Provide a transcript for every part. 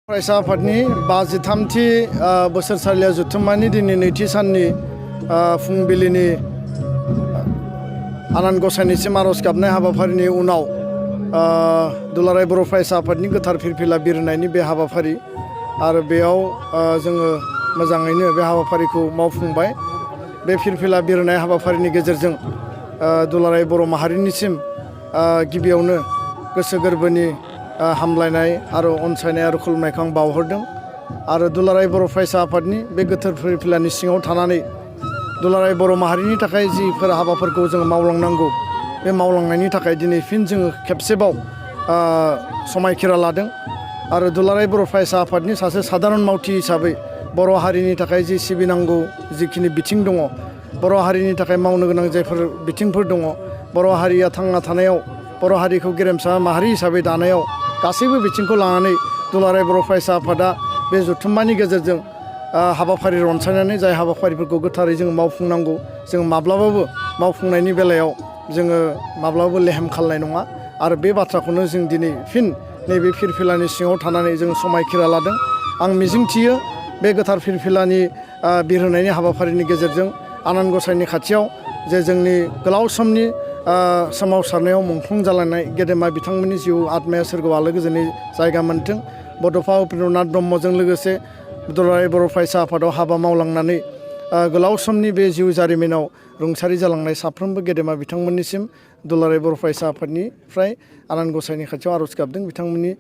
फरायसा आफादनि 53थि बोसोरसालिया जथुम्मानि दिनै नैथि साननि फुंबिलिनि आनान गसाइनिसिम आर'ज गाबनाय हाबाफारिनि उनाव दुलाराय बर' फरायसा आफादनि गोथार फिरफिला बिरहोनायनि बे हाबाफारि आरो बेयाव जोङो मोजाङैनो बे हाबाफारिखौ मावफुंबाय। बे फिरफिला बिरहोनाय हाबाफारिनि गेजेरजों दुलाराय बर' माहारिनिसिम गिबियावनो गोसो गोरबोनि हामलायनाय आरो अनसायनाय आरो खुलुमनायखौ आं बावहरदों आरो दुलाराय बर' फरायसा आफादनि बे गोथार फिरफिलानि सिङाव थानानै दुलाराय बर' माहारिनि थाखाय जिफोर हाबाफोरखौ जों मावलांनांगौ बे मावलांनायनि थाखाय दिनै फिन जोङो खेबसेबाव समायखिरा लादों आरो दुलाराय बर' फरायसा आफादनि सासे सादारन मावथि हिसाबै बर' हारिनि थाखाय जि सिबिनांगौ जिखिनि बिथिं दङ, बर' हारिनि थाखाय मावनो गोनां जायफोर बिथिंफोर दङ, बर' हारिया थांना थानायाव बर' हारिखौ गेरेमसा माहारि हिसाबै दानायाव गासैबो बिथिंखौ लानानै दुलाराय बर' फरायसा आफादा बे जथुम्मानि गेजेरजों हाबाफारि रनसायनानै जाय हाबाफारिफोरखौ गोथारै जों मावफुंनांगौ जों माब्लाबाबो मावफुंनायनि बेलायाव जोङो माब्लाबाबो लेहेम खालामनाय नङा आरो बे बाथ्राखौनो जों दिनै फिन नैबे फिरफिलानि सिङाव थानानै जों समायखिरा लादों। आं मिजिंथियो बे गोथार फिरफिलानि बिरहोनायनि हाबाफारिनि गेजेरजों आनान गसाइनि खाथियाव जे जोंनि गोलाव समनि सोमावसारनायाव मुंख्लं जालांनाय गेदेमा बिथांमोननि जिउ आत्माया सोरगोआव आलो गोजोनै जायगा मोन्थों। बड'फा उपेन्द्रनाथ ब्रह्मजों लोगोसे दुलाराय बर' फरायसा आफादाव हाबा मावलांनानै गोलाव समनि बे जिउ जारिमिनाव रुंसारि जालांनाय साफ्रोमबो गेदेमा बिथांमोननिसिम दुलाराय बर' फरायसा आफादनिफ्राय आनान गसाइनि खाथियाव आर'ज गाबदों बिथांमोननि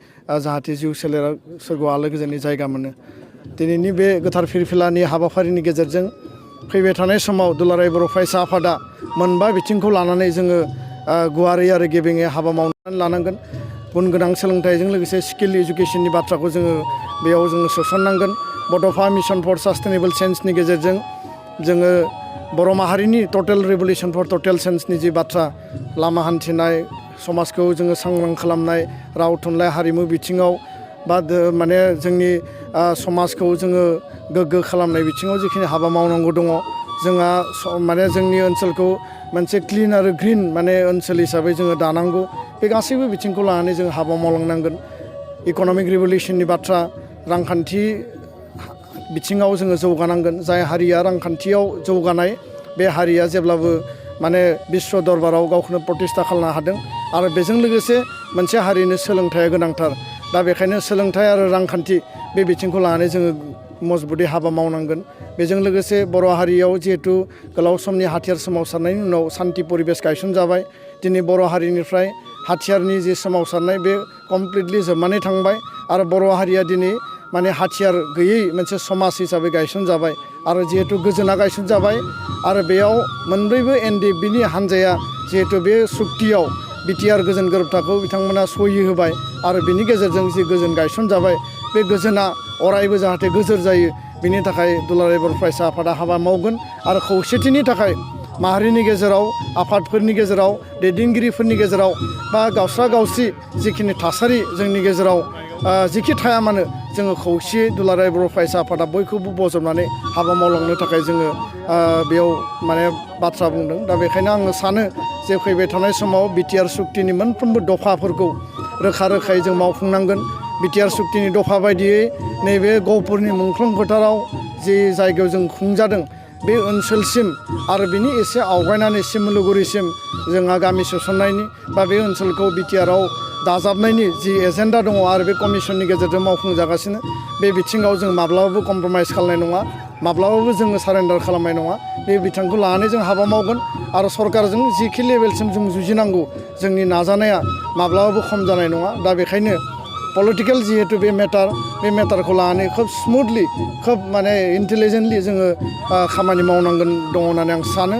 जाहाथे जिउ सोलेरा सोरगोआव आलो गोजोनै जायगा मोनो। दिनैनि बे गोथार फिरफिलानि हाबाफारिनि गेजेरजों फैबाय थानाय समाव दुलाराय बर' फरायसा आफादा मोनबा बिथिंखौ लानानै जोङो गुवारै आरो गेबेङै हाबा मावनानै लानांगोन। गुन गोनां सोलोंथाइजों लोगोसे स्किल इडुकेसननि बाथ्राखौ जोङो बेयाव जोङो सोसननांगोन। बड'फा मिशन फर सास्टेनेबल चेन्जनि गेजेरजों जोङो बर' माहारिनि टटेल रिभलिउसन फर टटेल चेन्जनि जि बाथ्रा लामा हान्थिनाय, समाजखौ जोङो सांग्रां खालामनाय, राव थुनलाइ हारिमु बिथिङाव बा माने जोंनि समाजखौ जोङो गोग्गो खालामनाय बिथिङाव जिखिनि हाबा मावनांगौ दङ, जोंहा माने जोंनि ओनसोलखौ मोनसे क्लिन आरो ग्रिन माने ओनसोल हिसाबै जोङो दानांगौ। बे गासैबो बिथिंखौ लानानै जों हाबा मावलांनांगोन। इक'नमिक रिभलिउसननि बाथ्रा, रांखान्थि बिथिङाव जोङो जौगानांगोन। जाय हारिया रांखान्थियाव जौगानाय बे हारिया जेब्लाबो माने बिश्व दरबाराव गावखौनो प्रतिष्ठा खालामनो हादों आरो बेजों लोगोसे मोनसे हारिनो सोलोंथाइया गोनांथार। दा बेखायनो सोलोंथाइ आरो रांखान्थि बे बिथिंखौ लानानै जोङो मजबुतै हाबा मावनांगोन। बेजों लोगोसे बर' हारियाव जिहेथु गोलाव समनि हाथियार सोमावसारनायनि उनाव सान्थि परिबेस गायसनजाबाय। दिनै बर' हारिनिफ्राय हाथियारनि जि सोमावसारनाय बे कमप्लिटलि जोबनानै थांबाय आरो बर' हारिया दिनै माने हाथियार गैयै मोनसे समाज हिसाबै गायसनजाबाय आरो जिहेथु गोजोना गायसनजाबाय आरो बेयाव मोनब्रैबो NDFBनि हान्जाया जिहेथु बे सुक्तियाव बिटिआर गोजोन गोरोबथाखौ बिथांमोना सहि होबाय आरो बिनि गेजेरजों जि गोजोन गायसनजाबाय बे गोजोना अरायबो जाहाथे गोजोर जायो बिनि थाखाय दुलाराय बर' फरायसा आफादा हाबा मावगोन आरो खौसेथिनि थाखाय माहारिनि गेजेराव, आफादफोरनि गेजेराव, दैदेनगिरिफोरनि गेजेराव बा गावस्रा गावस्रि जिखिनि थासारि जोंनि गेजेराव जिखि थाया मानो जोङो खौसेयै दुलाराय बर' फरायसा आफादा बयखौबो बजबनानै हाबा मावलांनो थाखाय जोङो बेयाव माने बाथ्रा बुंदों। दा बेखायनो आङो सानो जे फैबाय थानाय समाव बिटिआर सुक्तिनि मोनफ्रोमबो दफाफोरखौ रोखा रोखायै जों मावफुंनांगोन। बिटिआर सुक्तिनि दफा बायदियै नैबे गहपुरनि मुंख्लं फोथाराव जि जायगायाव जों खुंजादों बे ओनसोलसिम आरो बिनि एसे आवगायनानै सिमलुगुरिसिम जोंहा गामि सोसननायनि बा बे ओनसोलखौ बिटिआरआव दाजाबनायनि जि एजेन्डा दङ आरो बे कमिसननि गेजेरजों मावफुंजागासिनो बे बिथिङाव जों माब्लाबाबो कमप्रमाइस खालामनाय नङा, माब्लाबाबो जोङो सारेन्डार खालामनाय नङा। बे बिथिंखौ लानानै जों हाबा मावगोन आरो सरकारजों जिखि लेभेलसिम जों जुजिनांगौ जोंनि नाजानाया माब्लाबाबो खम जानाय नङा। दा बेखायनो पलिटिकेल जिहेतु बे मेटारखौ लानानै खोब स्मुथलि खोब माने इन्टेलिजेन्टलि जोङो खामानि मावनांगोन दङ होननानै आं सानो।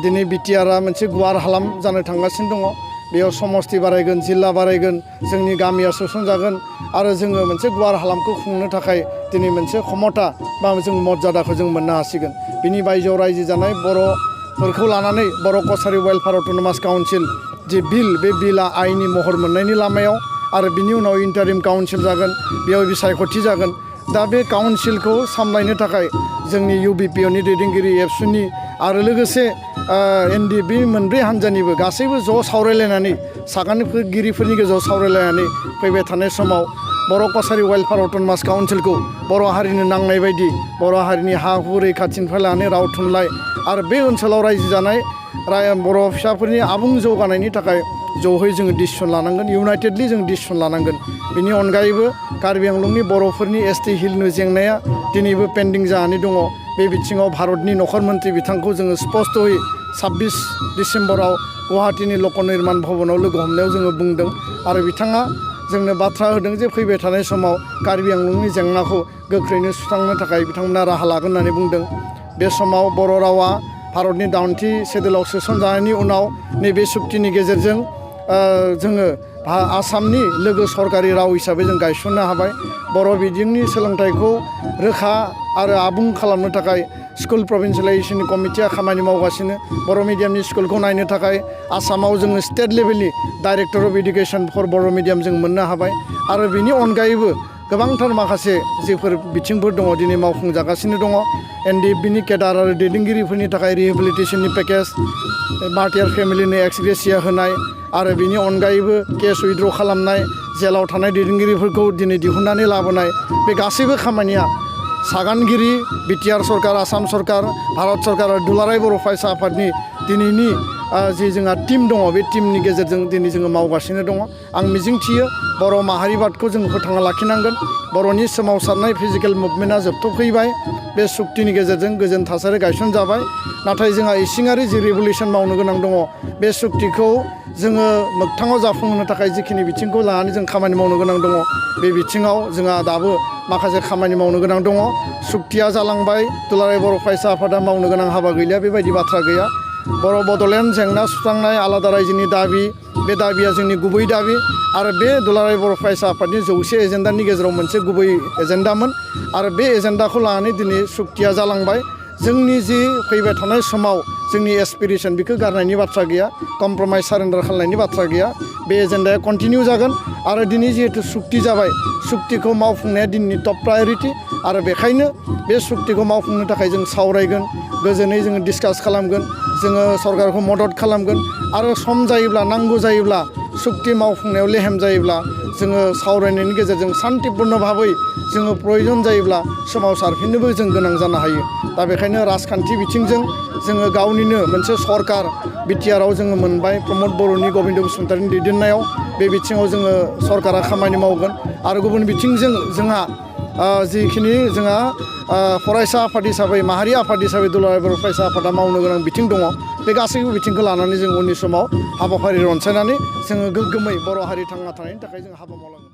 दिनै बिटिआरआ मोनसे गुवार हालाम जानो थांगासिनो दङ। बेयाव समस्ति बारायगोन, जिल्ला बारायगोन, जोंनि गामिया सोसनजागोन आरो जोङो मोनसे गुवार हालामखौ खुंनो थाखाय दिनै मोनसे क्षमता बा जों मर्यादाखौ जों मोननो हासिगोन। बिनि बायजोआव रायजो जानाय बर'फोरखौ लानानै बर' कसारि वेलफेयार अट'नमास काउन्सिल जि बिल, बे बिलआ आइनि महर मोननायनि लामायाव आरो बिनि उनाव इन्टारिम काउन्सिल जागोन, बेयाव बिसायख'थि जागोन। दा बे काउन्सिलखौ सामलायनो थाखाय जोंनि UBPOनि दैदेनगिरि एबसुनि आरो लोगोसे NDFB मोनब्रै हान्जानिबो गासैबो ज' सावरायलायनानै सागानगिरिफोरनि गेजेराव सावरायलायनानै फैबाय थानाय समाव बर' कसारि वेलफेयार अट'नमास काउन्सिलखौ बर' हारिनो नांनाय बायदि बर' हारिनि हा हु रैखाथिनिफ्राय लानानै राव थुनलाइ आरो बे ओनसोलाव रायजो जानाय बर' फिसाफोरनि आबुं जौगानायनि थाखाय ज'है जोङो डिसिसन लानांगोन इउनाइटेडलि जों डिसिसन लानांगोन बेनि अनगायैबो कार्बि आंलंनि बर'फोरनि एसटि हिलनि जेंनाया दिनैबो पेन्डिं जानानै दङ बे बिथिङाव भारतनि नखर मन्त्रि बिथांखौ जोङो स्पस्त'यै 26 डिसेम्बराव गुवाहाटीनि लक निर्माण भवनाव लोगो हमनायाव जोङो बुंदों आरो बिथाङा जोंनो बाथ्रा होदों जे फैबाय थानाय समाव कार्बि आंलंनि जेंनाखौ गोख्रैनो सुस्रांनो थाखाय बिथांमोना राहा लागोन होननानै बुंदों बे समाव बर' रावा भारतनि 80 सेड्युलाव सोसनजानायनि उनाव नैबे सुक्तिनि गेजेरजों जोङो आसामनि लोगो सरकारि राव हिसाबै जों गायसननो हाबाय बर' बिजोंनि सोलोंथाइखौ रोखा आरो आबुं खालामनो थाखाय स्कुल प्रभिन्सियेलाइजेसन कमिटिया खामानि मावगासिनो बर' मिडियामनि स्कुलखौ नायनो थाखाय आसामाव जोङो स्टेट लेभेलनि director of education for Bodo' medium जों मोननो हाबाय आरो बिनि अनगायैबो गोबांथार माखासे जिफोर बिथिंफोर दङ दिनै मावफुंजागासिनो दङ एनडिएफबिनि केडार आरो दैदेनगिरिफोरनि थाखाय रिहेबिलिटेसननि पेकेज मार्टियार फेमिलिनो एक्स ग्रेसिया होनाय आरो बिनि अनगायैबो केस उइथड्र खालामनाय जेलाव थानाय दैदेनगिरिफोरखौ दिनै दिहुननानै लाबोनाय बे गासैबो खामानिया सागानगिरि बिटिआर सरकार आसाम सरकार भारत सरकार आरो दुलाराय बर' फरायसा आफादनि दिनैनि जि जोंहा टीम दङ बे टीमनि गेजेरजों दिनै जोङो मावगासिनो दङ आं मिजिंथियो बर' माहारिबादखौ जों फोथांना लाखिनांगोन बर'नि सोमावसारनाय फिजिकेल मुभमेन्टआ जोबथ'फैबाय बे सुक्तिनि गेजेरजों गोजोन थासारि गायसनजाबाय नाथाय जोंहा इसिङारि जि रिभलिउसन मावनो गोनां दङ बे सुक्तिखौ जोङो मोगथाङाव जाफुंहोनो थाखाय जिखिनि बिथिंखौ लानानै जों खामानि मावनो गोनां दङ बे बिथिङाव जोंहा दाबो माखासे खामानि मावनो गोनां दङ सुक्तिया जालांबाय दुलाराय बर' फरायसा आफादा मावनो गोनां हाबा गैलिया बेबायदि बाथ्रा गैया बर' बड'लेण्ड जेंना सुस्रांनाय आलादा रायजोनि दाबि बे दाबिया जोंनि गुबै दाबि आरो बे दुलाराय बर' फरायसा आफादनि 100 एजेन्डानि गेजेराव मोनसे गुबै एजेन्डामोन आरो बे एजेन्डाखौ लानानै दिनै सुक्तिया जालांबाय जोंनि जि फैबाय थानाय समाव जोंनि एसपिरेसन बेखौ गारनायनि बाथ्रा गैया कमप्रमाइज सारेन्डार खालामनायनि बाथ्रा गैया बे एजेन्डाया कन्टिनिउ जागोन आरो दिनै जिहेतु सुक्ति जाबाय सुक्तिखौ मावफुंनाया दिनैनि टप प्रायरिटि आरो बेखायनो बे सुक्तिखौ मावफुंनो थाखाय जों सावरायगोन गोजोनै जोङो डिसकास खालामगोन जोङो सरकारखौ मदद खालामगोन आरो सम जायोब्ला नांगौ जायोब्ला सुक्ति मावफुंनायाव लेहेम जायोब्ला जोङो सावरायनायनि गेजेरजों शान्तिपुर्ण भाबै जोङो प्रयजन जायोब्ला सोमावसारफिननोबो जों गोनां जानो हायो दा बेखायनो राजखान्थि बिथिंजों जोङो गावनिनो मोनसे सरकार बिटिआरआव जोङो मोनबाय प्रमद बर'नि गबिन्द बसुमतारिनि दैदेननायाव बे बिथिङाव जोङो सरकारा खामानि मावगोन आरो गुबुन बिथिंजों जोंहा जिखिनि जोंहा फरायसा आफाद हिसाबै माहारि आफाद हिसाबै दुलाराय बर' फरायसा आफादा मावनो गोनां बिथिं दङ बे गासैबो बिथिंखौ लानानै जों उननि समाव हाबाफारि रनसायनानै जोङो गोग्गोमै बर' हारि थांना थानायनि थाखाय जों हाबा मावलांगोन